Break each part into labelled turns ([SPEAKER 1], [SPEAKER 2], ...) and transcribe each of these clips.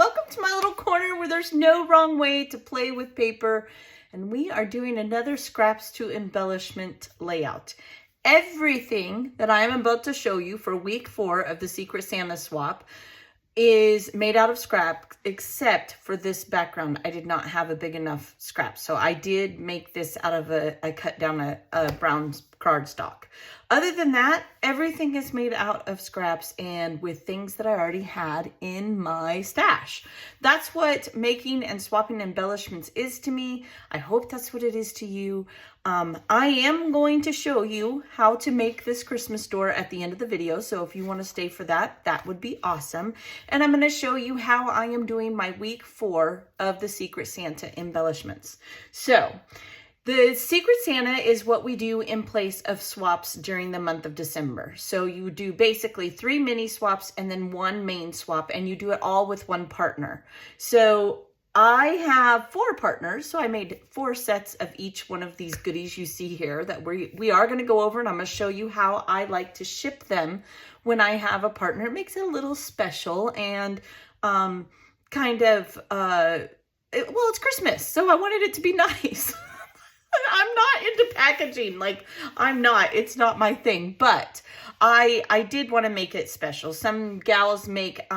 [SPEAKER 1] Welcome to my little corner where there's no wrong way to play with paper. And we are doing another scraps to embellishment layout. Everything that I am about to show you for week 4 of the Secret Santa swap is made out of scrap, except for this background. I did not have a big enough scrap, so I did make this out of I cut down a brown cardstock. Other than that, everything is made out of scraps and with things that I already had in my stash. That's what making and swapping embellishments is to me. I hope that's what it is to you. I am going to show you how to make this Christmas door at the end of the video. So if you want to stay for that, that would be awesome. And I'm going to show you how I am doing my week 4 of the Secret Santa embellishments. So the Secret Santa is what we do in place of swaps during the month of December. So you do basically 3 mini swaps and then 1 main swap, and you do it all with 1 partner. So I have 4 partners, so I made 4 sets of each one of these goodies you see here that we are going to go over, and I'm going to show you how I like to ship them when I have a partner. It makes it a little special and it's Christmas, so I wanted it to be nice. I'm not into packaging, it's not my thing, but I did want to make it special. Some gals make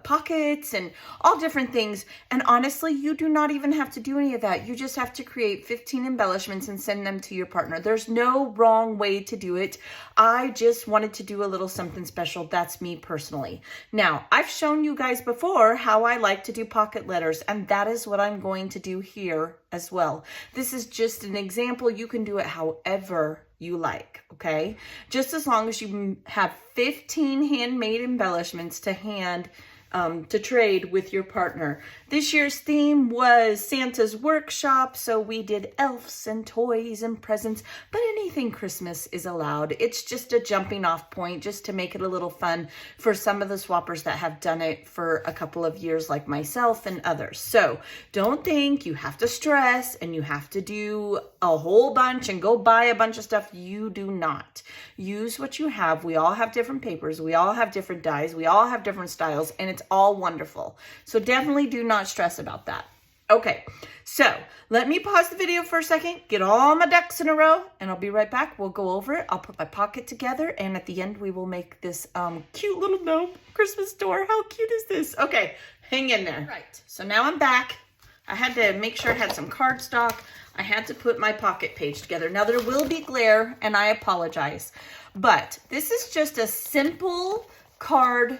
[SPEAKER 1] pockets and all different things, and honestly, you do not even have to do any of that. You just have to create 15 embellishments and send them to your partner. There's no wrong way to do it. I just wanted to do a little something special. That's me personally. Now, I've shown you guys before how I like to do pocket letters, and that is what I'm going to do here as well. This is just an example. You can do it however you like, okay? Just as long as you have 15 handmade embellishments to trade with your partner. This year's theme was Santa's workshop, so we did elves and toys and presents, but anything Christmas is allowed. It's just a jumping off point just to make it a little fun for some of the swappers that have done it for a couple of years like myself and others. So don't think you have to stress and you have to do a whole bunch and go buy a bunch of stuff. You do not. Use what you have. We all have different papers. We all have different dyes. We all have different styles, and it's all wonderful. So definitely do not stress about that. Okay, so let me pause the video for a second, get all my ducks in a row, and I'll be right back. We'll go over it. I'll put my pocket together, and at the end, we will make this cute little gnome Christmas door. How cute is this? Okay, hang in there. Right, so now I'm back. I had to make sure I had some cardstock. I had to put my pocket page together. Now, there will be glare, and I apologize, but this is just a simple card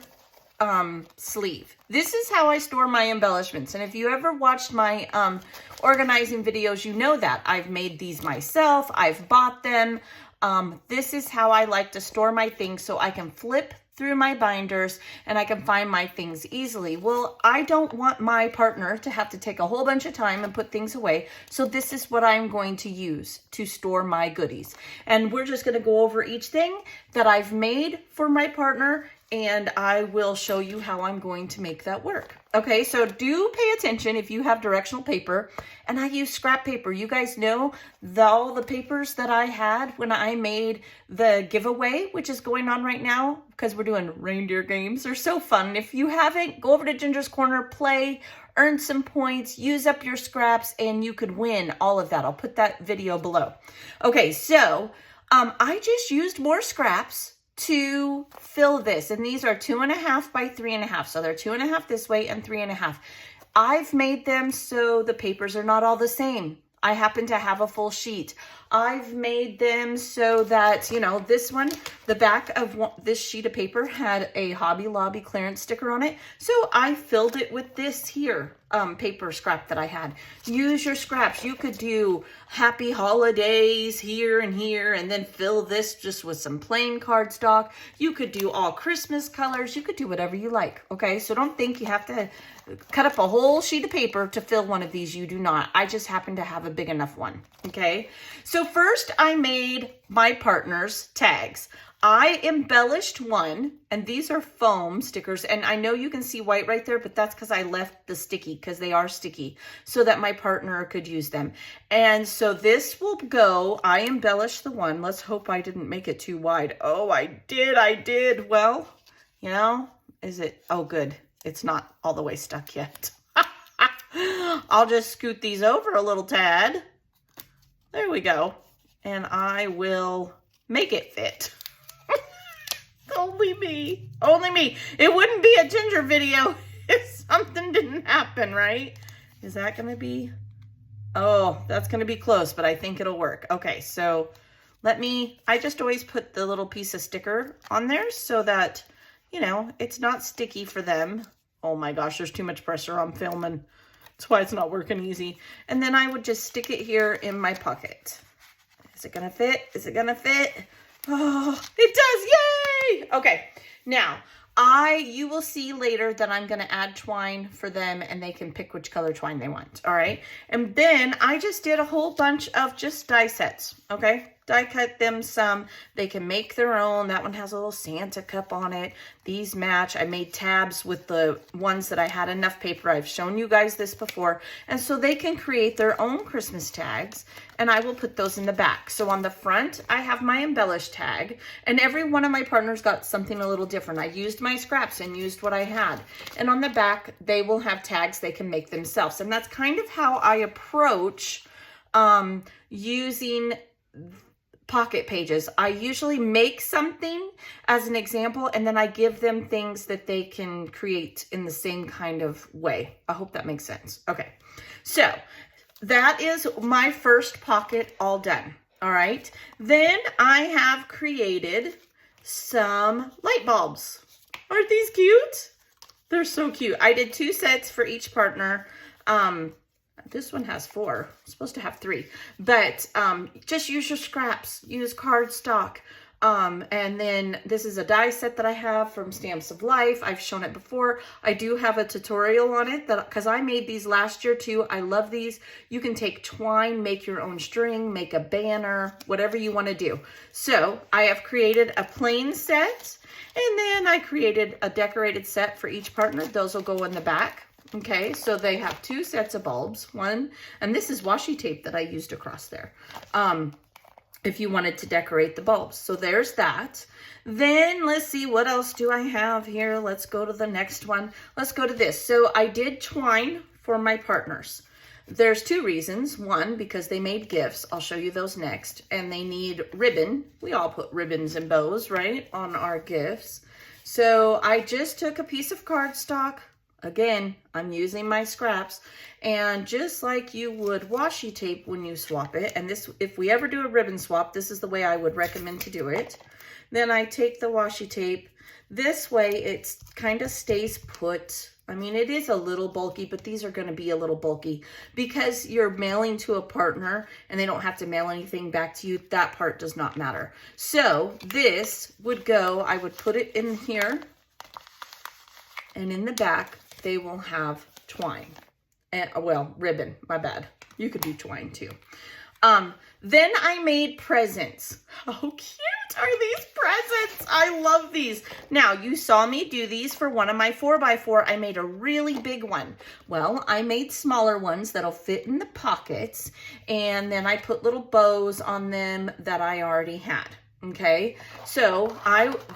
[SPEAKER 1] sleeve. This is how I store my embellishments. And if you ever watched my organizing videos, you know that I've made these myself. I've bought them. This is how I like to store my things so I can flip through my binders and I can find my things easily. Well, I don't want my partner to have to take a whole bunch of time and put things away. So this is what I'm going to use to store my goodies. And we're just going to go over each thing that I've made for my partner, and I will show you how I'm going to make that work. Okay, so do pay attention if you have directional paper, and I use scrap paper. You guys know all the papers that I had when I made the giveaway, which is going on right now because we're doing reindeer games. They're so fun. If you haven't, go over to Ginger's Corner, play, earn some points, use up your scraps, and you could win all of that. I'll put that video below. Okay, so I just used more scraps to fill this, and these are 2.5 by 3.5, so they're 2.5 this way and 3.5. I've made them so the papers are not all the same. I happen to have a full sheet. I've made them so that, you know, this one, the back of this sheet of paper had a Hobby Lobby clearance sticker on it. So I filled it with this here paper scrap that I had. Use your scraps. You could do happy holidays here, and then fill this just with some plain cardstock. You could do all Christmas colors. You could do whatever you like. Okay, so don't think you have to cut up a whole sheet of paper to fill one of these. You do not. I just happen to have a big enough one. Okay, so first I made my partner's tags. I embellished one, and these are foam stickers, and I know you can see white right there, but that's because I left the sticky, because they are sticky, so that my partner could use them. And so this will go, I embellished the one. Let's hope I didn't make it too wide. Oh, I did. Well, you know, is it, oh, good. it's not all the way stuck yet. I'll just scoot these over a little tad. There we go. And I will make it fit. Only me. Only me. It wouldn't be a ginger video if something didn't happen, right? Is that going to be? Oh, that's going to be close, but I think it'll work. Okay, so I just always put the little piece of sticker on there so that, you know, it's not sticky for them. Oh my gosh, there's too much pressure on filming. That's why it's not working easy. And then I would just stick it here in my pocket. Is it gonna fit? Is it gonna fit? Oh, it does, yay! Okay, now, you will see later that I'm gonna add twine for them and they can pick which color twine they want, all right? And then I just did a whole bunch of just die sets, okay? Die cut them some. They can make their own. That one has a little Santa cup on it. These match. I made tabs with the ones that I had enough paper. I've shown you guys this before. And so they can create their own Christmas tags, and I will put those in the back. So on the front, I have my embellish tag, and every one of my partners got something a little different. I used my scraps and used what I had. And on the back, they will have tags they can make themselves. And that's kind of how I approach using pocket pages. I usually make something as an example, and then I give them things that they can create in the same kind of way. I hope that makes sense. Okay, so that is my first pocket all done. All right, then I have created some light bulbs. Aren't these cute? They're so cute. I did 2 sets for each partner. This one has 4. I'm supposed to have 3. But just use your scraps. Use cardstock. And then this is a die set that I have from Stamps of Life. I've shown it before. I do have a tutorial on it because I made these last year too. I love these. You can take twine, make your own string, make a banner, whatever you want to do. So I have created a plain set, and then I created a decorated set for each partner. Those will go in the back. Okay, so they have 2 sets of bulbs. One, and this is washi tape that I used across there. If you wanted to decorate the bulbs. So there's that. Then let's see, what else do I have here? Let's go to the next one. Let's go to this. So I did twine for my partners. There's 2 reasons. One, because they made gifts. I'll show you those next. And they need ribbon. We all put ribbons and bows, right, on our gifts. So I just took a piece of cardstock. Again, I'm using my scraps, and just like you would washi tape when you swap it, and this, if we ever do a ribbon swap, this is the way I would recommend to do it. Then I take the washi tape. This way it kind of stays put. I mean, it is a little bulky, but these are going to be a little bulky because you're mailing to a partner and they don't have to mail anything back to you. That part does not matter. So this would go, I would put it in here, and in the back, they will have twine. And, well, ribbon, my bad. You could do twine too. Then I made presents. How cute are these presents? I love these. Now, you saw me do these for one of my 4x4. I made a really big one. Well, I made smaller ones that'll fit in the pockets. And then I put little bows on them that I already had. Okay, so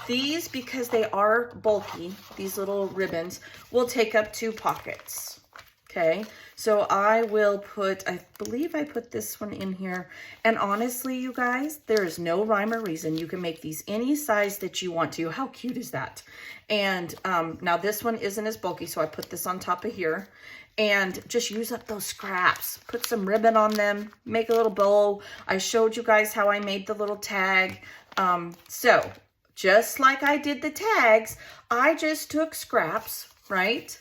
[SPEAKER 1] these, because they are bulky, these little ribbons will take up 2 pockets. Okay, so I will put, I believe I put this one in here. And honestly, you guys, there is no rhyme or reason. You can make these any size that you want to. How cute is that? And now this one isn't as bulky, so I put this on top of here. And just use up those scraps. Put some ribbon on them. Make a little bow. I showed you guys how I made the little tag. So just like I did the tags, I just took scraps, right?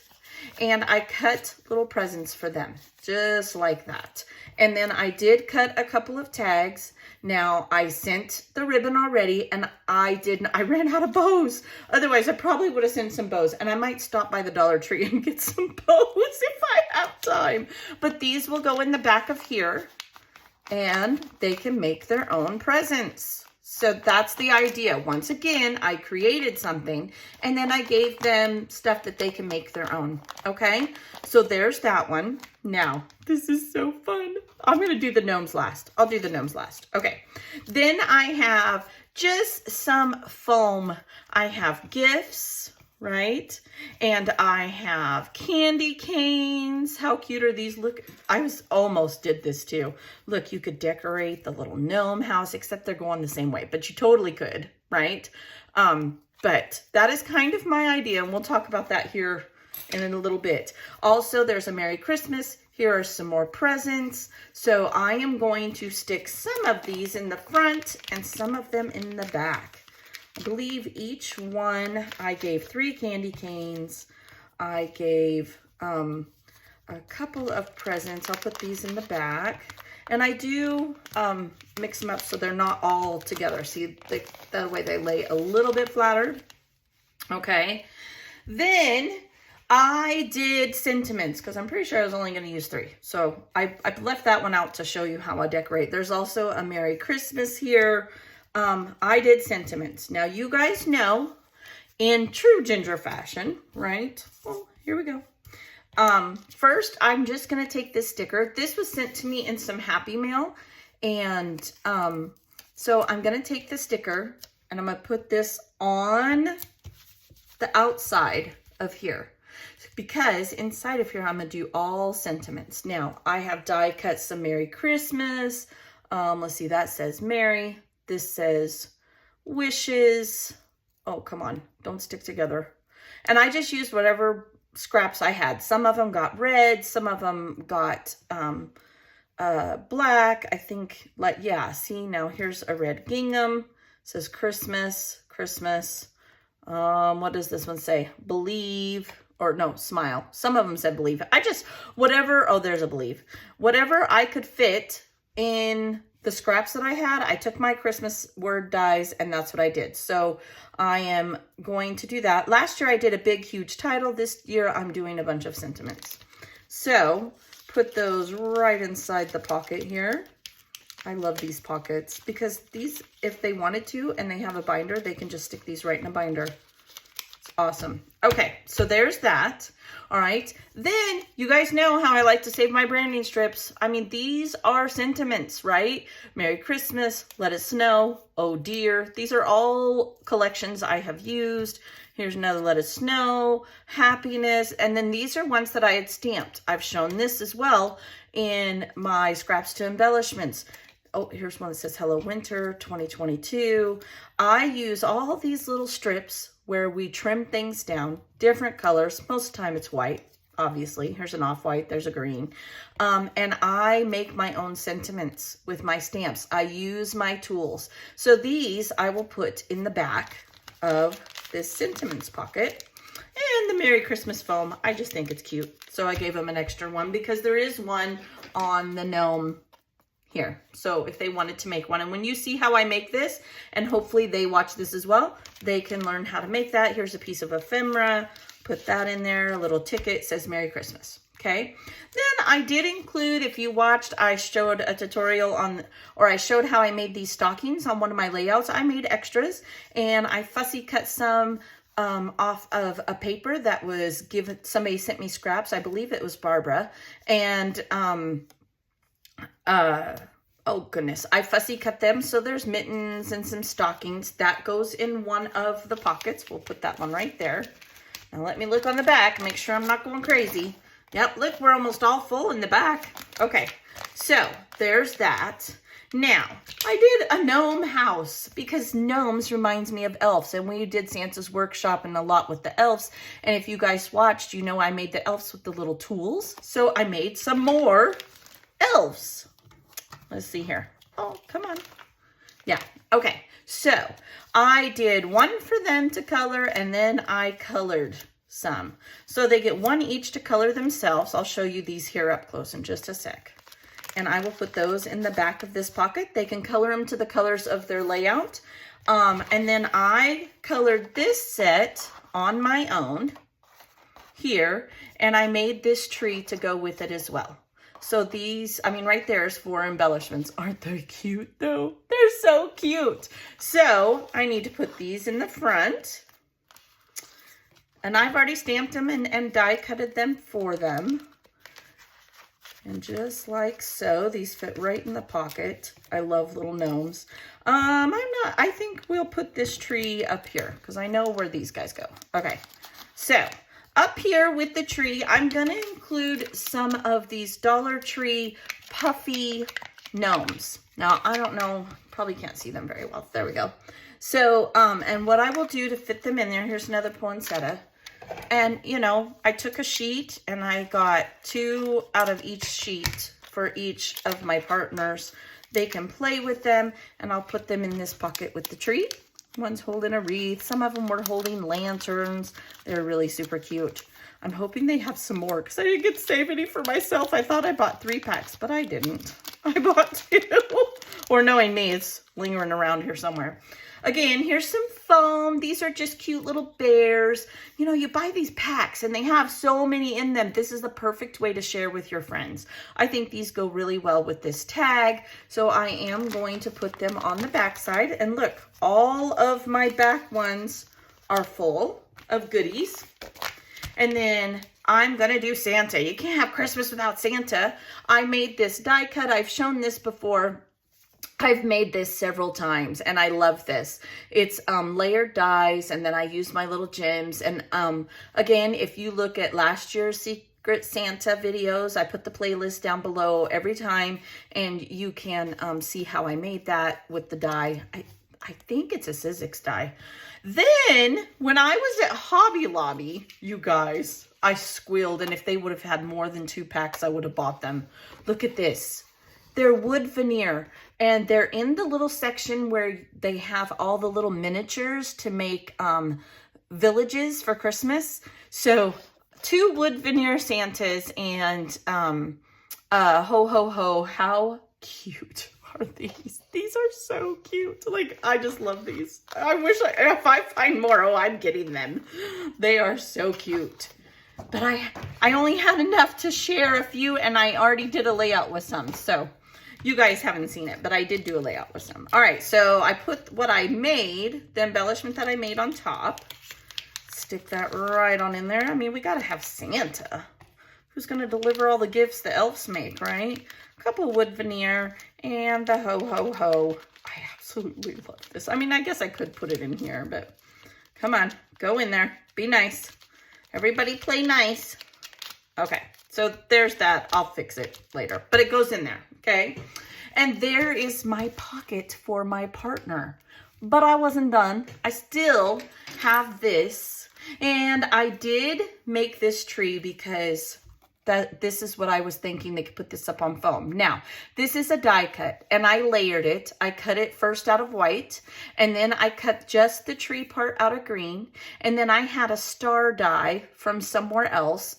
[SPEAKER 1] And I cut little presents for them, just like that. And then I did cut a couple of tags. Now, I sent the ribbon already, and I ran out of bows. Otherwise, I probably would have sent some bows, and I might stop by the Dollar Tree and get some bows if I have time. But these will go in the back of here, and they can make their own presents. So that's the idea. Once again, I created something, and then I gave them stuff that they can make their own, okay? So there's that one. Now, this is so fun. I'm going to do the gnomes last. I'll do the gnomes last. Okay. Then I have just some foam. I have gifts, right? And I have candy canes. How cute are these? Look, almost did this too. Look, you could decorate the little gnome house, except they're going the same way, but you totally could, right? But that is kind of my idea, and we'll talk about that here in a little bit. Also, there's a Merry Christmas. Here are some more presents. So I am going to stick some of these in the front and some of them in the back. I believe each one, I gave 3 candy canes. I gave a couple of presents. I'll put these in the back. And I do mix them up so they're not all together. See, that way they lay a little bit flatter. Okay. Then I did sentiments because I'm pretty sure I was only going to use 3. So I left that one out to show you how I decorate. There's also a Merry Christmas here. I did sentiments. Now you guys know in true ginger fashion, right? Well, here we go. First, I'm just going to take this sticker. This was sent to me in some Happy Mail. And so I'm going to take the sticker and I'm going to put this on the outside of here. Because inside of here, I'm going to do all sentiments. Now, I have die cut some Merry Christmas. Let's see, that says Merry. This says wishes. Oh, come on. Don't stick together. And I just used whatever scraps I had. Some of them got red. Some of them got black. I think, like, yeah, see, now here's a red gingham. It says Christmas, Christmas. What does this one say? Believe. Or no, smile. Some of them said believe. Whatever, oh, there's a believe. Whatever I could fit in the scraps that I had, I took my Christmas word dies and that's what I did. So I am going to do that. Last year I did a big, huge title. This year I'm doing a bunch of sentiments. So put those right inside the pocket here. I love these pockets because these, if they wanted to and they have a binder, they can just stick these right in a binder. Awesome. Okay, so there's that. All right. Then you guys know how I like to save my branding strips. I mean, these are sentiments, right? Merry Christmas, Let It Snow, Oh Dear. These are all collections I have used. Here's another Let It Snow, Happiness. And then these are ones that I had stamped. I've shown this as well in my Scraps to Embellishments. Oh, here's one that says Hello Winter 2022. I use all these little strips where we trim things down, different colors. Most of the time it's white, obviously. Here's an off-white, there's a green. And I make my own sentiments with my stamps. I use my tools. So these I will put in the back of this sentiments pocket. And the Merry Christmas foam, I just think it's cute. So I gave them an extra one because there is one on the gnome here. So if they wanted to make one, and when you see how I make this, and hopefully they watch this as well, they can learn how to make that. Here's a piece of ephemera, put that in there, a little ticket, says Merry Christmas. Okay. Then I did include, if you watched, I showed a tutorial on, or I showed how I made these stockings on one of my layouts. I made extras and I fussy cut some off of a paper that was given, somebody sent me scraps. I believe it was Barbara. And, oh goodness, I fussy cut them. So there's mittens and some stockings that goes in one of the pockets. We'll put that one right there. Now let me look on the back, make sure I'm not going crazy. Yep, look, we're almost all full in the back. Okay, so there's that. Now, I did a gnome house because gnomes reminds me of elves, and we did Santa's workshop and a lot with the elves. And if you guys watched, you know I made the elves with the little tools. So I made some more elves. Let's see here. Oh, come on. Yeah, okay. So I did one for them to color, and then I colored some. So they get one each to color themselves. I'll show you these here up close in just a sec. And I will put those in the back of this pocket. They can color them to the colors of their layout. And then I colored this set on my own here, and I made this tree to go with it as well. So these, I mean, right there is 4 embellishments. Aren't they cute though? They're so cute. So I need to put these in the front. And I've already stamped them and die cutted them for them. And just like so, these fit right in the pocket. I love little gnomes. I think we'll put this tree up here because I know where these guys go. Okay, So up here with the tree, I'm going to include some of these Dollar Tree puffy gnomes. Now, I don't know, probably can't see them very well. There we go. So, and what I will do to fit them in there, here's another poinsettia. And, you know, I took a sheet and I got 2 out of each sheet for each of my partners. They can play with them, and I'll put them in this pocket with the tree. One's holding a wreath. Some of them were holding lanterns. They're really super cute. I'm hoping they have some more because I didn't get to save any for myself. I thought I bought 3 packs, but I didn't. I bought 2. Or knowing me, it's lingering around here somewhere. Again, here's some foam. These are just cute little bears. You know, you buy these packs and they have so many in them. This is the perfect way to share with your friends. I think these go really well with this tag. So I am going to put them on the back side. And look, all of my back ones are full of goodies. And then I'm going to do Santa. You can't have Christmas without Santa. I made this die cut. I've shown this before. I've made this several times and I love this. It's layered dies, and then I use my little gems. And again, if you look at last year's Secret Santa videos, I put the playlist down below every time, and you can see how I made that with the die. I think it's a Sizzix die. Then when I was at Hobby Lobby, you guys, I squealed, and if they would have had more than 2 packs, I would have bought them. Look at this. They're wood veneer, and they're in the little section where they have all the little miniatures to make villages for Christmas. So 2 wood veneer Santas and ho ho ho. How cute are these? These are so cute. Like, I just love these. I wish if I find more, oh, I'm getting them. They are so cute. But I only had enough to share a few, and I already did a layout with some. So you guys haven't seen it, but I did do a layout with some. All right, so I put what I made, the embellishment that I made on top. Stick that right on in there. I mean, we got to have Santa. Who's going to deliver all the gifts the elves make, right? A couple wood veneer and the ho, ho, ho. I absolutely love this. I mean, I guess I could put it in here, but come on, go in there. Be nice. Everybody play nice. Okay, so there's that. I'll fix it later, but it goes in there, okay? And there is my pocket for my partner. But I wasn't done. I still have this, and I did make this tree because this is what I was thinking. They could put this up on foam. Now, this is a die cut, and I layered it. I cut it first out of white, and then I cut just the tree part out of green, and then I had a star die from somewhere else.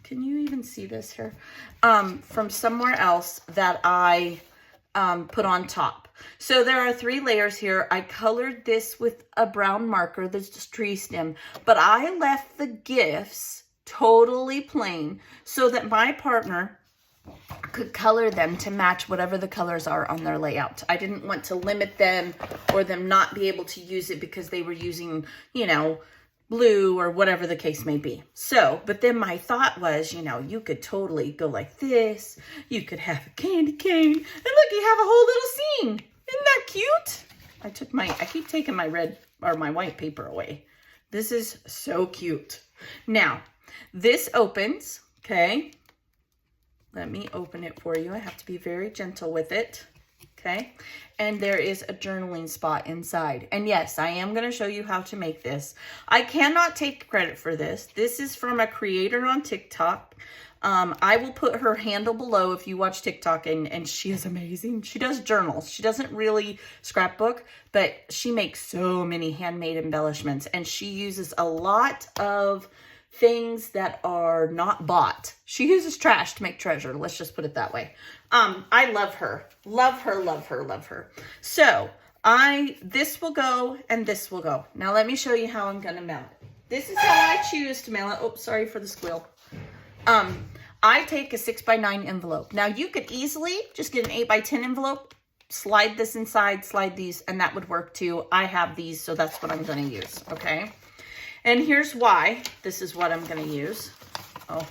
[SPEAKER 1] Can you even see this here? From somewhere else that I put on top. So there are 3 layers here. I colored this with a brown marker, this tree stem, but I left the gifts totally plain so that my partner could color them to match whatever the colors are on their layout. I didn't want to limit them or them not be able to use it because they were using, you know, blue or whatever the case may be. So, but then my thought was, you know, you could totally go like this. You could have a candy cane. And look, you have a whole little scene. Isn't that cute? I keep taking my red or my white paper away. This is so cute. Now, this opens, okay? Let me open it for you. I have to be very gentle with it, okay? And there is a journaling spot inside. And yes, I am going to show you how to make this. I cannot take credit for this. This is from a creator on TikTok. I will put her handle below if you watch TikTok, and she is amazing. She does journals. She doesn't really scrapbook, but she makes so many handmade embellishments, and she uses a lot of things that are not bought. She uses trash to make treasure. Let's just put it that way. I love her. Love her, love her, love her. So this will go and this will go. Now let me show you how I'm going to mail it. This is how I choose to mail it. Oh, sorry for the squeal. I take a 6x9 envelope. Now you could easily just get an 8x10 envelope, slide this inside, slide these, and that would work too. I have these, so that's what I'm going to use. Okay. And here's why. This is what I'm going to use. Oh,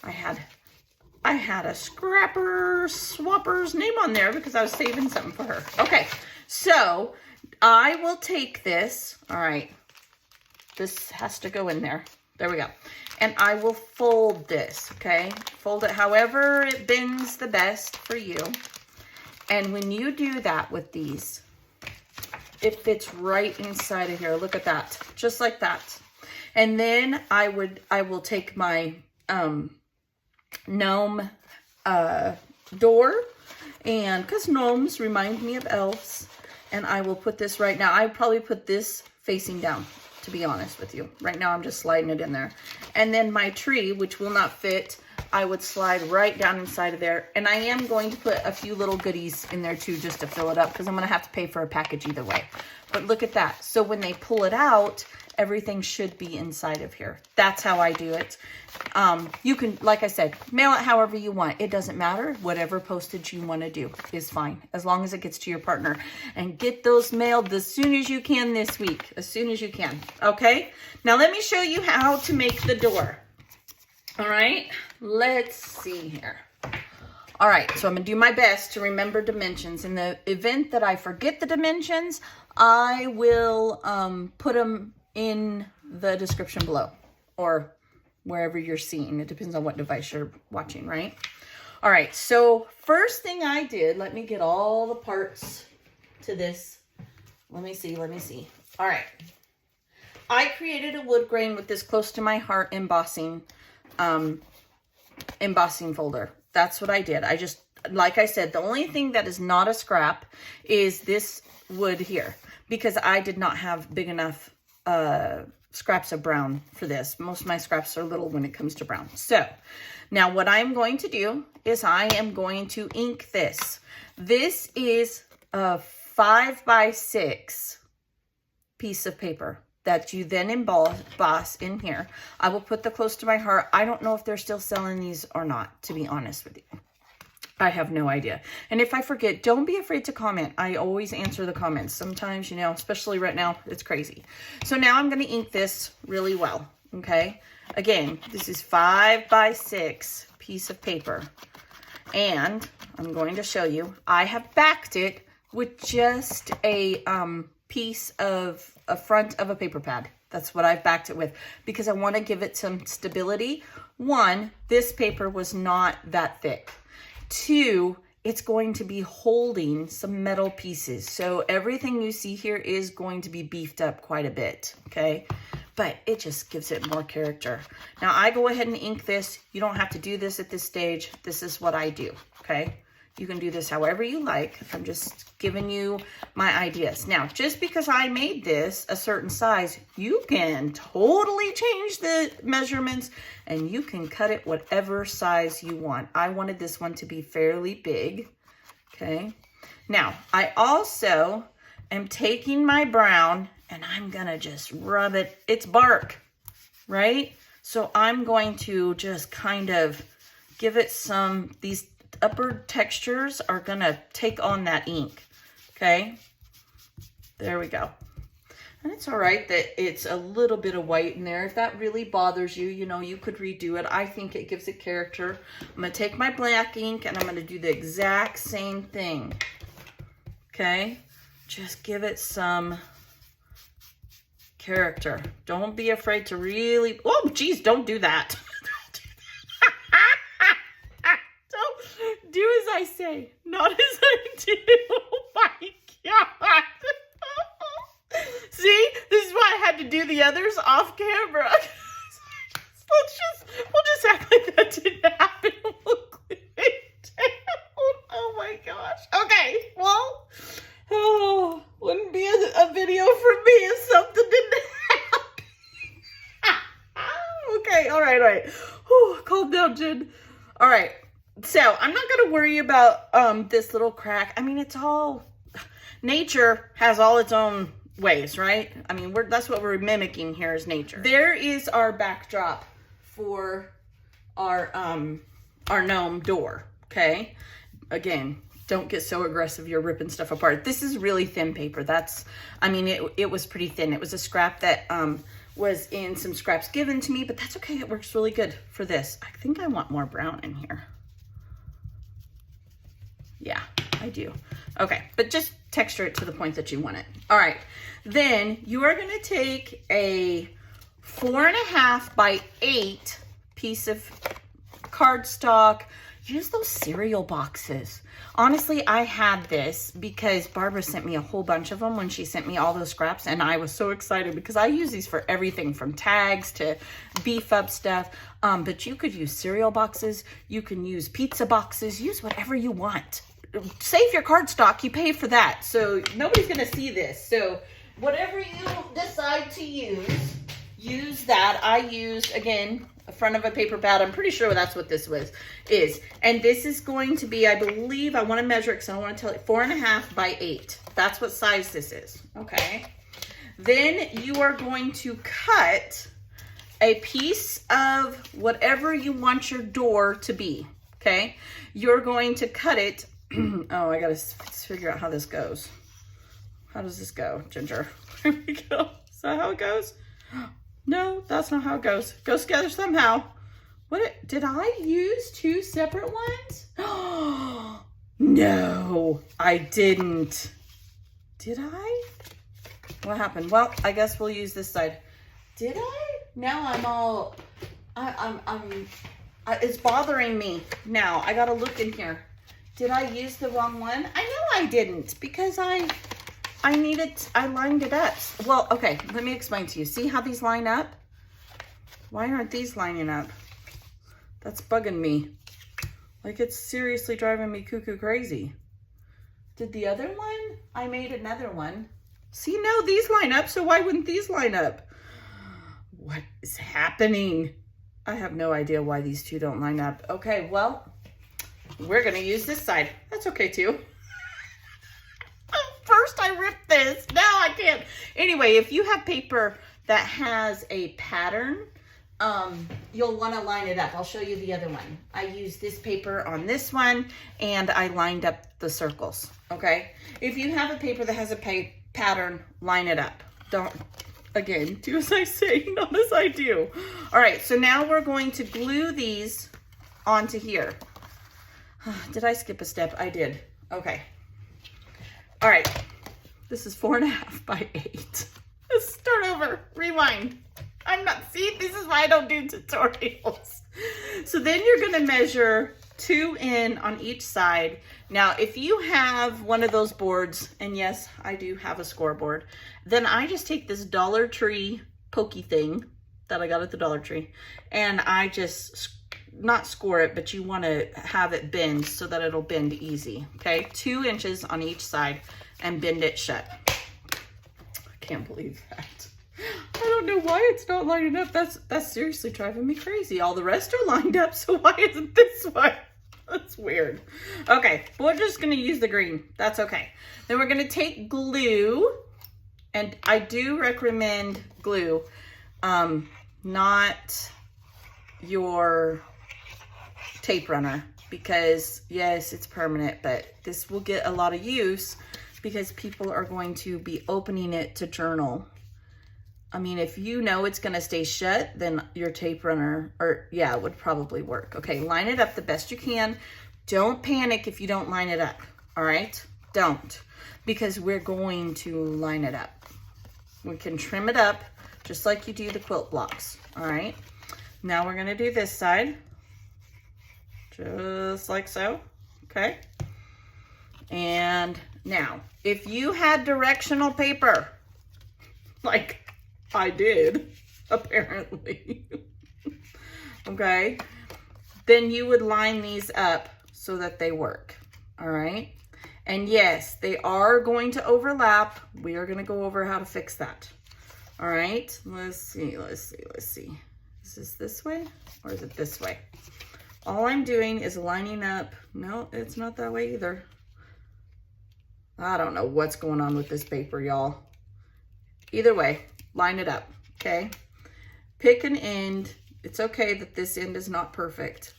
[SPEAKER 1] I had a swapper's name on there because I was saving something for her. Okay, so I will take this. All right, this has to go in there. There we go. And I will fold this, okay? Fold it however it bends the best for you. And when you do that with these, it fits right inside of here. Look at that, just like that. And then I will take my gnome door, and because gnomes remind me of elves, and I will put this right now. I probably put this facing down, to be honest with you. Right now I'm just sliding it in there. And then my tree, which will not fit, I would slide right down inside of there. And I am going to put a few little goodies in there too, just to fill it up, because I'm going to have to pay for a package either way. But look at that. So when they pull it out, everything should be inside of here. That's how I do it. You can, like I said, mail it however you want. It doesn't matter. Whatever postage you want to do is fine, as long as it gets to your partner. And get those mailed as soon as you can this week, as soon as you can. Okay? Now let me show you how to make the door. All right? Let's see here. All right, so I'm going to do my best to remember dimensions. In the event that I forget the dimensions, I will put them in the description below, or wherever you're seeing. It depends on what device you're watching, right? All right, so first thing I did, let me get all the parts to this. Let me see. All right. I created a wood grain with this close to my heart embossing folder. That's what I did. I just, like I said, the only thing that is not a scrap is this wood here, because I did not have big enough scraps of brown for this. Most of my scraps are little when it comes to brown. So now what I'm going to do is I am going to ink this. This is a 5x6 piece of paper that you then emboss in here. I will put the close to my heart. I don't know if they're still selling these or not, to be honest with you. I have no idea. And if I forget, don't be afraid to comment. I always answer the comments. Sometimes, you know, especially right now, it's crazy. So now I'm going to ink this really well, okay? Again, this is 5x6 piece of paper. And I'm going to show you, I have backed it with just a piece of a front of a paper pad. That's what I've backed it with, because I want to give it some stability. One, this paper was not that thick. Two, it's going to be holding some metal pieces. So everything you see here is going to be beefed up quite a bit, okay? But it just gives it more character. Now I go ahead and ink this. You don't have to do this at this stage. This is what I do, okay? You can do this however you like. I'm just giving you my ideas. Now, just because I made this a certain size, you can totally change the measurements and you can cut it whatever size you want. I wanted this one to be fairly big, okay? Now, I also am taking my brown and I'm gonna just rub it. It's bark, right? So I'm going to just kind of give it some, these upper textures are gonna take on that ink, okay? There we go. And it's all right that it's a little bit of white in there. If that really bothers you, you know, you could redo it. I think it gives it character. I'm gonna take my black ink and I'm gonna do the exact same thing, okay? Just give it some character. Don't be afraid to really, oh geez, don't do that. Do as I say, not as I do. Oh my God. See, this is why I had to do the others off camera. We'll just act like that didn't happen. We'll clip it down. Oh my gosh. Okay, well, wouldn't be a video for me if something didn't happen. Okay, all right. Whew, calm down, Jen. All right. So I'm not going to worry about this little crack. I mean, it's all, nature has all its own ways, right? I mean, that's what we're mimicking here is nature. There is our backdrop for our gnome door, okay? Again, don't get so aggressive you're ripping stuff apart. This is really thin paper. That's, I mean, it was pretty thin. It was a scrap that was in some scraps given to me, but that's okay. It works really good for this. I think I want more brown in here. Yeah, I do. Okay, but just texture it to the point that you want it. All right, then you are going to take a 4.5 by 8 piece of cardstock. Use those cereal boxes. Honestly, I had this because Barbara sent me a whole bunch of them when she sent me all those scraps, and I was so excited because I use these for everything from tags to beef up stuff. But you could use cereal boxes, you can use pizza boxes, use whatever you want. Save your cardstock, you pay for that. So nobody's gonna see this. So whatever you decide to use that. I used, again, a front of a paper pad. I'm pretty sure that's what this is. And this is going to be, I believe, I want to measure it because I want to tell you, 4.5 by 8. That's what size this is, okay? Then you are going to cut a piece of whatever you want your door to be, okay? You're going to cut it. Oh, I got to figure out how this goes. How does this go, Ginger? Here we go. Is that how it goes? No, that's not how it goes. It goes together somehow. Did I use 2 separate ones? No, I didn't. Did I? What happened? Well, I guess we'll use this side. Did I? Now I'm all, it's bothering me now. I gotta look in here. Did I use the wrong one? I know I didn't because I lined it up. Well, okay, let me explain to you. See how these line up? Why aren't these lining up? That's bugging me. Like, it's seriously driving me cuckoo crazy. Did the other one? I made another one. See, no, these line up, so why wouldn't these line up? What is happening? I have no idea why these two don't line up. Okay, well, we're gonna use this side. That's okay too. First I ripped this, now I can't. Anyway, if you have paper that has a pattern, you'll want to line it up. I'll show you the other one. I used this paper on this one and I lined up the circles, okay? If you have a paper that has a pattern, line it up. Don't, again, do as I say, not as I do. All right, so now we're going to glue these onto here. Did I skip a step? I did. Okay. All right, this is 4.5 by 8. Let's start over, rewind. This is why I don't do tutorials. So then you're gonna measure 2 in on each side. Now, if you have one of those boards, and yes, I do have a scoreboard, then I just take this Dollar Tree pokey thing that I got at the Dollar Tree, and I just, not score it, but you wanna have it bend so that it'll bend easy, okay? 2 inches on each side and bend it shut. I can't believe that. I don't know why it's not lining up. That's seriously driving me crazy. All the rest are lined up, so why isn't this one? That's weird. Okay, we're just gonna use the green. That's okay. Then we're gonna take glue, and I do recommend glue, not your tape runner, because yes, it's permanent, but this will get a lot of use because people are going to be opening it to journal. I mean, if you know it's gonna stay shut, then your tape runner, would probably work. Okay, line it up the best you can. Don't panic if you don't line it up, all right? Don't, because we're going to line it up. We can trim it up just like you do the quilt blocks, all right? Now we're gonna do this side, just like so, okay? And now, if you had directional paper, like I did, apparently, okay, then you would line these up so that they work, all right? And yes, they are going to overlap. We are gonna go over how to fix that, all right? Let's see. Is this way or is it this way? All I'm doing is lining up. No, it's not that way either. I don't know what's going on with this paper, y'all. Either way, line it up, okay? Pick an end. It's okay that this end is not perfect,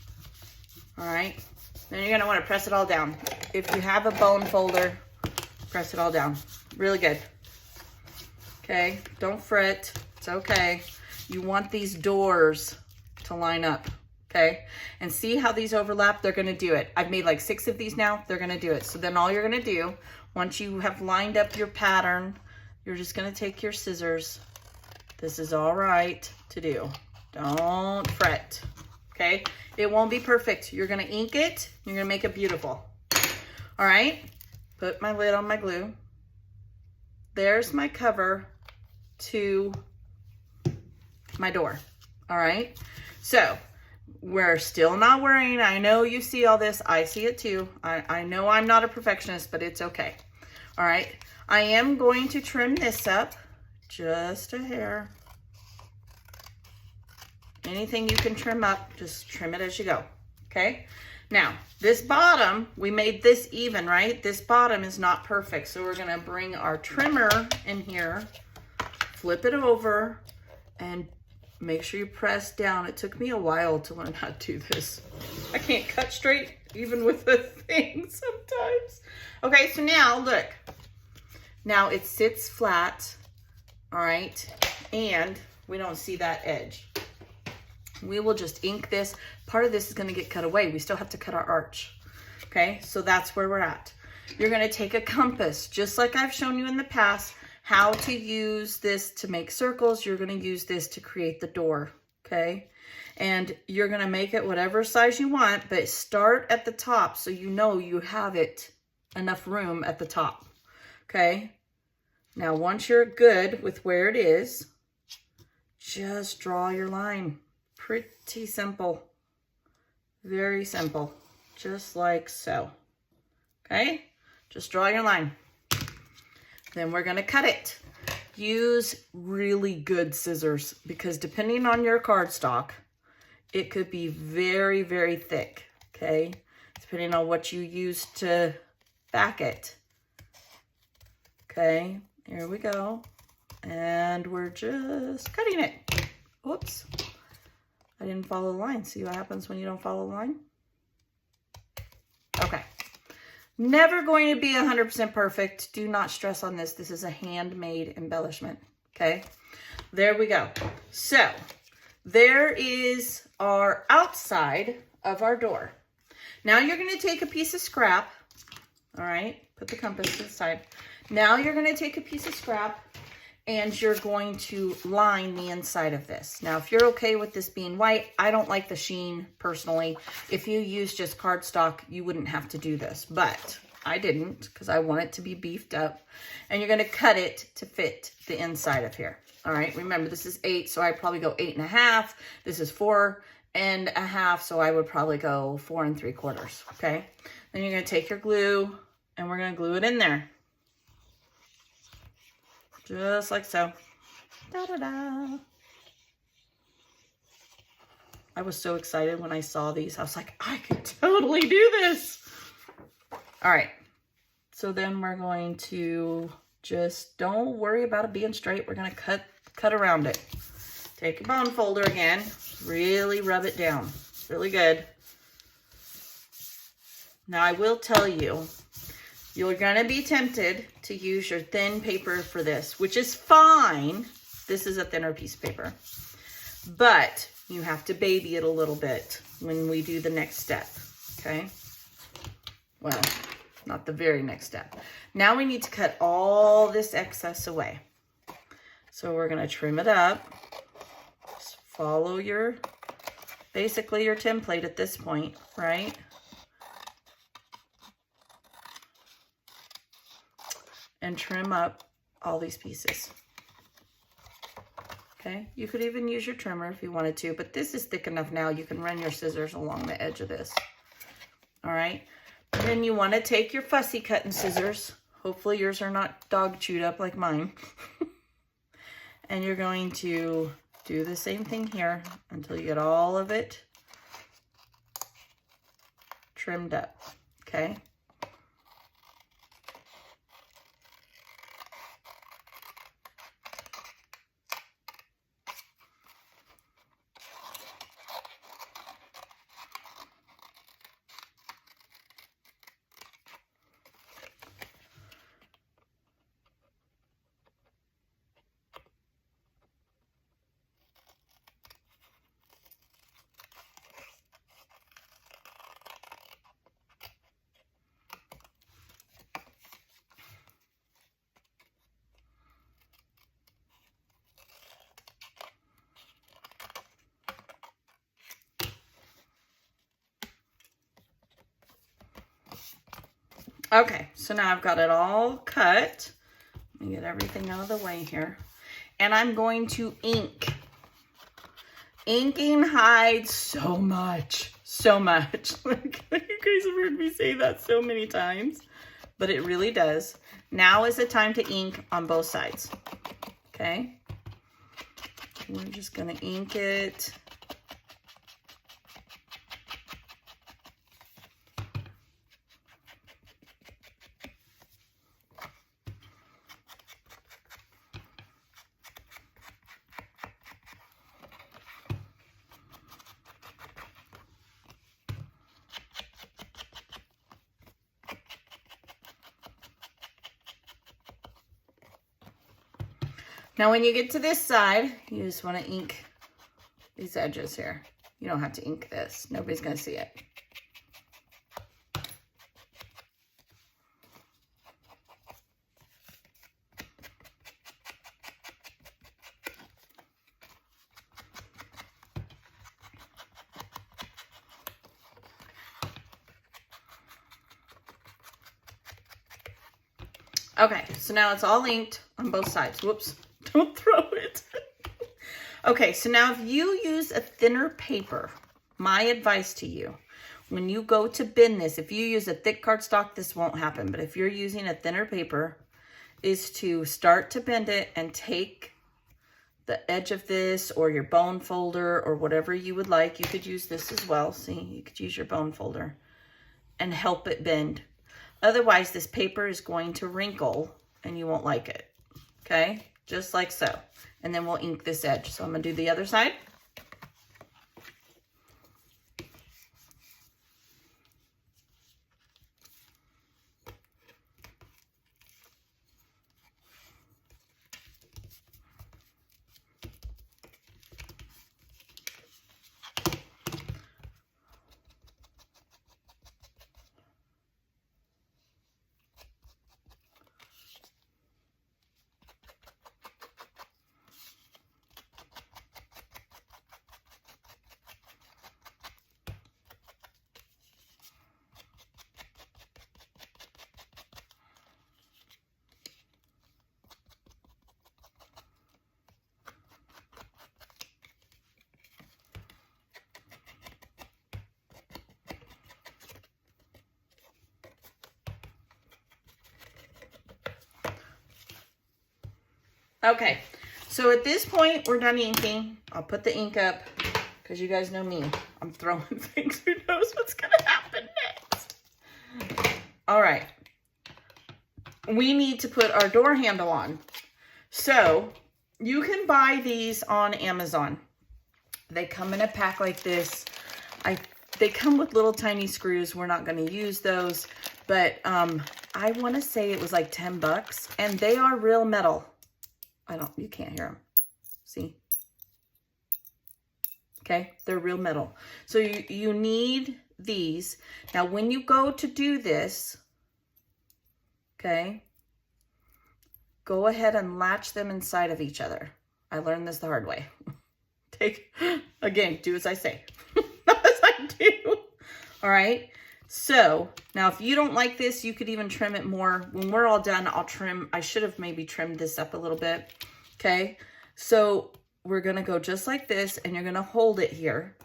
[SPEAKER 1] all right? Then you're gonna wanna press it all down. If you have a bone folder, press it all down. Really good, okay? Don't fret, it's okay. You want these doors to line up, okay? And see how these overlap? They're gonna do it. I've made like 6 of these now, they're gonna do it. So then all you're gonna do, once you have lined up your pattern, you're just gonna take your scissors This is all right to do. Don't fret, okay? It won't be perfect. You're gonna ink it, you're gonna make it beautiful. All right, put my lid on my glue. There's my cover to my door, all right? So we're still not worrying. I know you see all this. I see it too. I know I'm not a perfectionist, but it's okay. All right, I am going to trim this up just a hair. Anything you can trim up, just trim it as you go, okay? Now, this bottom, we made this even, right? This bottom is not perfect, so we're gonna bring our trimmer in here, flip it over, and make sure you press down. It took me a while to learn how to do this. I can't cut straight even with the thing sometimes. Okay, so now look. Now it sits flat, all right? And we don't see that edge. We will just ink this. Part of this is gonna get cut away. We still have to cut our arch, okay? So that's where we're at. You're gonna take a compass, just like I've shown you in the past, how to use this to make circles. You're gonna use this to create the door, okay? And you're gonna make it whatever size you want, but start at the top so you know you have it enough room at the top, okay? Now, once you're good with where it is, just draw your line. Pretty simple, very simple, just like so, okay? Just draw your line. Then we're gonna cut it. Use really good scissors because depending on your cardstock, it could be very, very thick, okay? Depending on what you use to back it. Okay, here we go. And we're just cutting it. Whoops. I didn't follow the line. See what happens when you don't follow the line? Okay. Never going to be 100% perfect. Do not stress on this. This is a handmade embellishment, okay? There we go. So, there is our outside of our door. Now you're going to take a piece of scrap, all right? Put the compass to the side. Now you're going to take a piece of scrap and you're going to line the inside of this. Now, if you're okay with this being white, I don't like the sheen personally. If you use just cardstock, you wouldn't have to do this, but I didn't because I want it to be beefed up. And you're gonna cut it to fit the inside of here. All right, remember this is 8, so I'd probably go 8.5. This is 4.5, so I would probably go 4 3/4, okay? Then you're gonna take your glue and we're gonna glue it in there. Just like so. Da-da-da. I was so excited when I saw these. I was like, I could totally do this. All right. So then we're going to just, don't worry about it being straight. We're going to cut around it. Take your bone folder again. Really rub it down. Really good. Now I will tell you, you're gonna be tempted to use your thin paper for this, which is fine. This is a thinner piece of paper, but you have to baby it a little bit when we do the next step, okay? Well, not the very next step. Now we need to cut all this excess away. So we're gonna trim it up. Just follow your, basically your template at this point, right? And trim up all these pieces. Okay, you could even use your trimmer if you wanted to, but this is thick enough now you can run your scissors along the edge of this. All right, and then you want to take your fussy cutting scissors. Hopefully yours are not dog chewed up like mine. And you're going to do the same thing here until you get all of it trimmed up, okay? Okay, so now I've got it all cut. Let me get everything out of the way here. And I'm going to ink. Inking hides so much, so much. Like, you guys have heard me say that so many times, but it really does. Now is the time to ink on both sides, okay? We're just gonna ink it. Now, when you get to this side, you just want to ink these edges here. You don't have to ink this. Nobody's going to see it. Okay, so now it's all inked on both sides. Whoops. Don't throw it. Okay, so now if you use a thinner paper, my advice to you, when you go to bend this, if you use a thick cardstock, this won't happen. But if you're using a thinner paper, is to start to bend it and take the edge of this or your bone folder or whatever you would like. You could use this as well. See, you could use your bone folder and help it bend. Otherwise, this paper is going to wrinkle and you won't like it. Okay? Just like so. And then we'll ink this edge. So I'm going to do the other side. Okay, so at this point, we're done inking. I'll put the ink up because you guys know me. I'm throwing things. Who knows what's going to happen next? All right. We need to put our door handle on. So you can buy these on Amazon. They come in a pack like this. They come with little tiny screws. We're not going to use those, but I want to say it was like 10 bucks, and they are real metal. You can't hear them. See? Okay, they're real metal. So you need these. Now, when you go to do this, okay, go ahead and latch them inside of each other. I learned this the hard way. Again, do as I say, not as I do. All right. So now if you don't like this, you could even trim it more. When we're all done, I'll trim. I should have maybe trimmed this up a little bit. Okay. So we're going to go just like this, and you're going to hold it here,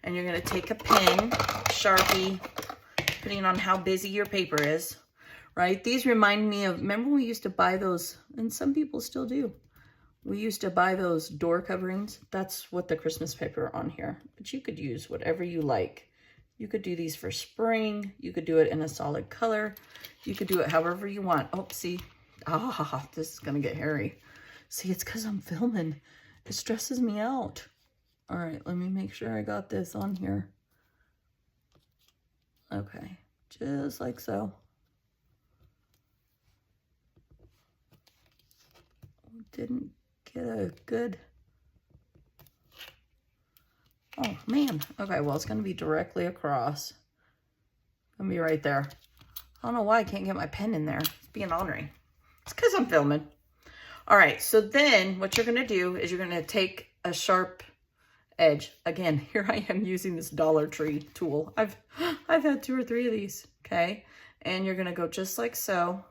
[SPEAKER 1] and you're going to take a pen, Sharpie, depending on how busy your paper is, right? These remind me of, remember we used to buy those, and some people still do. We used to buy those door coverings. That's what the Christmas paper on here, but you could use whatever you like. You could do these for spring. You could do it in a solid color. You could do it however you want. Oh, see, this is going to get hairy. See, it's because I'm filming. It stresses me out. All right, let me make sure I got this on here. Okay, just like so. Didn't get a good... Oh, man. Okay, well, it's going to be directly across. It's going to be right there. I don't know why I can't get my pen in there. It's being ornery. It's because I'm filming. All right, so then what you're going to do is you're going to take a sharp edge. Again, here I am using this Dollar Tree tool. I've had 2 or 3 of these, okay? And you're gonna go just like so.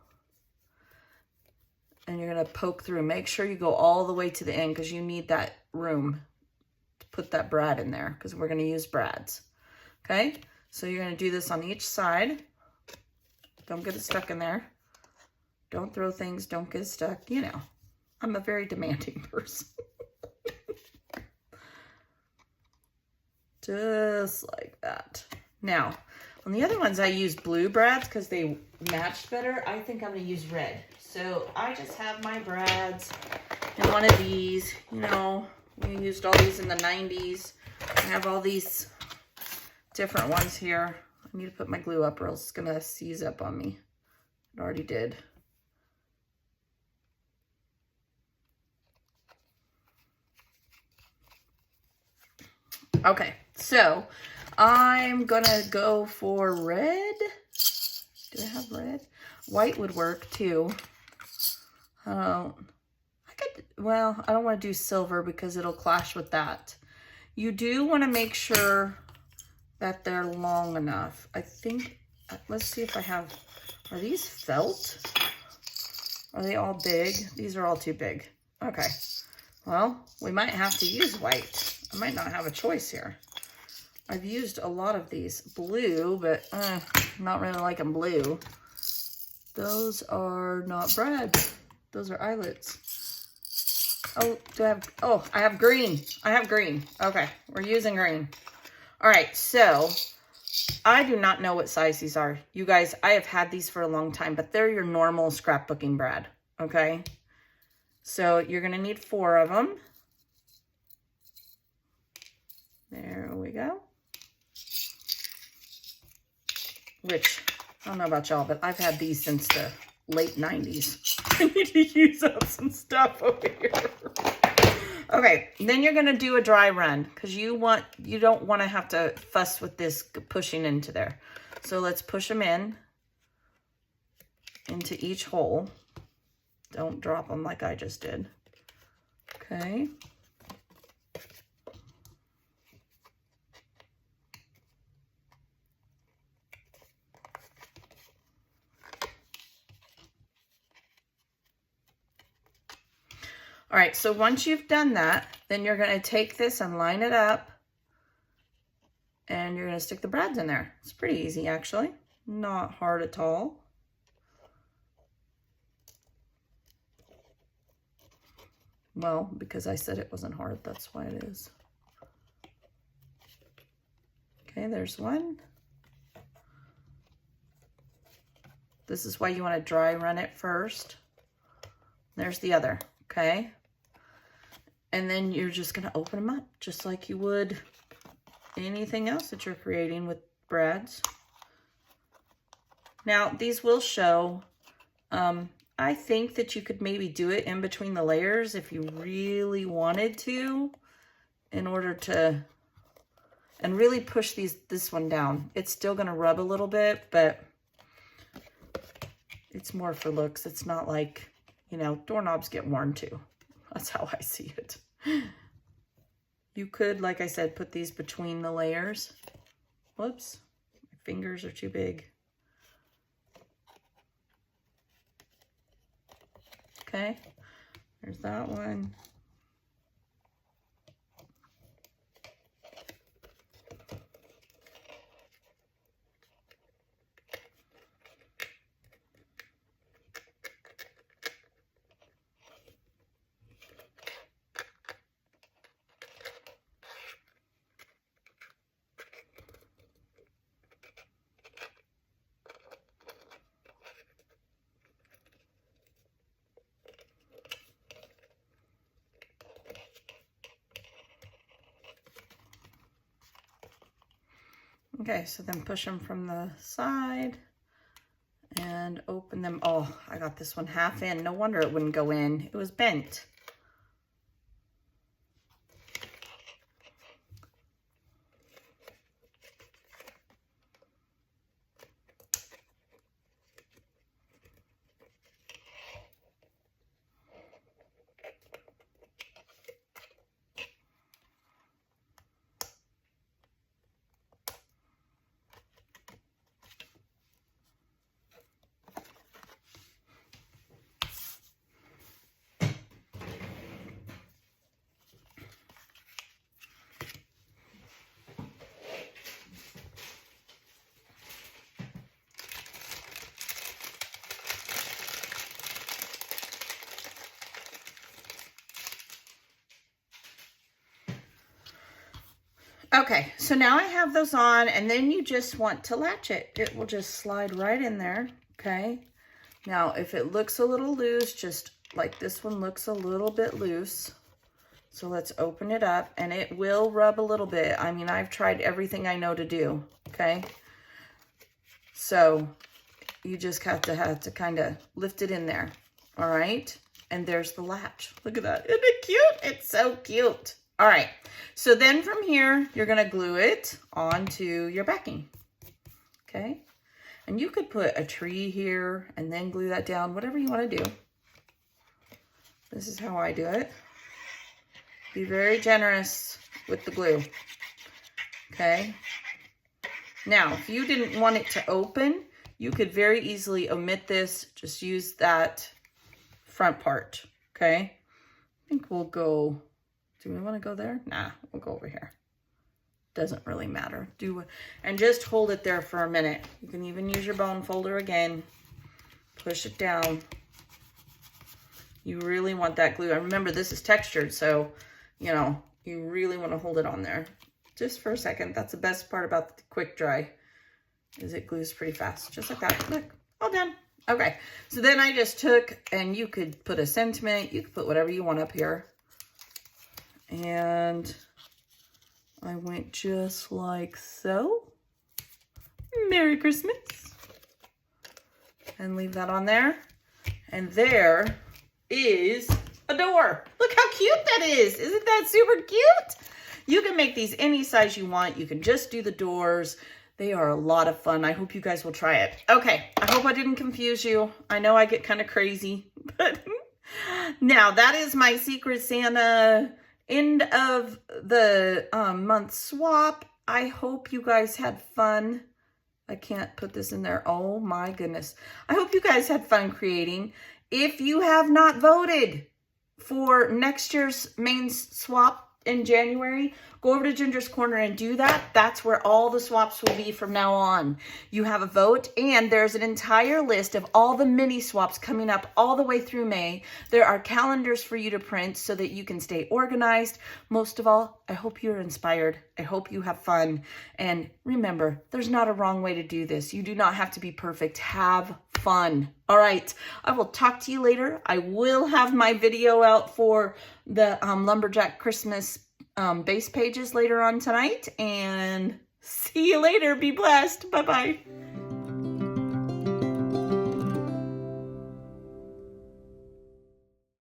[SPEAKER 1] And you're gonna poke through. Make sure you go all the way to the end because you need that room to put that brad in there because we're gonna use brads. Okay, so you're gonna do this on each side. Don't get it stuck in there. Don't throw things, don't get stuck. You know, I'm a very demanding person. Just like that. Now, on the other ones, I use blue brads because they matched better. I think I'm gonna use red. So I just have my brads in one of these. You know, we used all these in the 90s. I have all these different ones here. I need to put my glue up or else it's gonna seize up on me. It already did. Okay, so I'm gonna go for red. Do I have red? White would work too. Well, I don't want to do silver because it'll clash with that. You do want to make sure that they're long enough. I think, let's see if I have, are these felt? Are they all big? These are all too big. Okay, well, we might have to use white. I might not have a choice here. I've used a lot of these blue, but not really liking blue. Those are not bread. Those are eyelets. Oh, I have green. I have green. Okay, we're using green. All right, so I do not know what size these are. You guys, I have had these for a long time, but they're your normal scrapbooking brad, okay? So you're gonna need 4 of them. There we go. Which, I don't know about y'all, but I've had these since the late 90s. I need to use up some stuff over here. Okay, then you're gonna do a dry run because you don't want to have to fuss with this pushing into there. So let's push them into each hole. Don't drop them like I just did. Okay. All right, so once you've done that, then you're gonna take this and line it up and you're gonna stick the brads in there. It's pretty easy, actually. Not hard at all. Well, because I said it wasn't hard, that's why it is. Okay, there's one. This is why you wanna dry run it first. There's the other, okay? And then you're just gonna open them up just like you would anything else that you're creating with brads. Now, these will show. I think that you could maybe do it in between the layers if you really wanted to, in order to, and really push this one down. It's still gonna rub a little bit, but it's more for looks. It's not like, you know, doorknobs get worn too. That's how I see it. You could, like I said, put these between the layers. Whoops, my fingers are too big. Okay, there's that one. Okay, so then push them from the side and open them. Oh, I got this one half in. No wonder it wouldn't go in. It was bent. Okay, so now I have those on, and then you just want to latch it. It will just slide right in there, okay? Now, if it looks a little loose, just like this one looks a little bit loose. So let's open it up, and it will rub a little bit. I mean, I've tried everything I know to do, okay? So you just have to kind of lift it in there, all right? And there's the latch. Look at that. Isn't it cute? It's so cute. All right. So then from here, you're going to glue it onto your backing, okay? And you could put a tree here and then glue that down, whatever you want to do. This is how I do it. Be very generous with the glue, okay? Now, if you didn't want it to open, you could very easily omit this. Just use that front part, okay? I think we'll go, do we want to go there? Nah, we'll go over here. Doesn't really matter. And just hold it there for a minute. You can even use your bone folder again. Push it down. You really want that glue. And remember, this is textured, so, you know, you really want to hold it on there. Just for a second. That's the best part about the quick dry, is it glues pretty fast. Just like that. Look, all done. Okay, so then I just took, and you could put a sentiment. You could put whatever you want up here. And I went just like so. Merry Christmas. And leave that on there. And there is a door. Look how cute that is. Isn't that super cute? You can make these any size you want. You can just do the doors. They are a lot of fun. I hope you guys will try it. Okay, I hope I didn't confuse you. I know I get kind of crazy, but now that is my Secret Santa end of the month swap. I hope you guys had fun. I can't put this in there. Oh my goodness. I hope you guys had fun creating. If you have not voted for next year's main swap in January, go over to Ginger's Corner and do that. That's where all the swaps will be from now on. You have a vote, and there's an entire list of all the mini swaps coming up all the way through May. There are calendars for you to print so that you can stay organized. Most of all, I hope you're inspired. I hope you have fun. And remember, there's not a wrong way to do this. You do not have to be perfect. Have fun. All right, I will talk to you later. I will have my video out for the Lumberjack Christmas base pages later on tonight, and see you later. Be blessed. Bye-bye.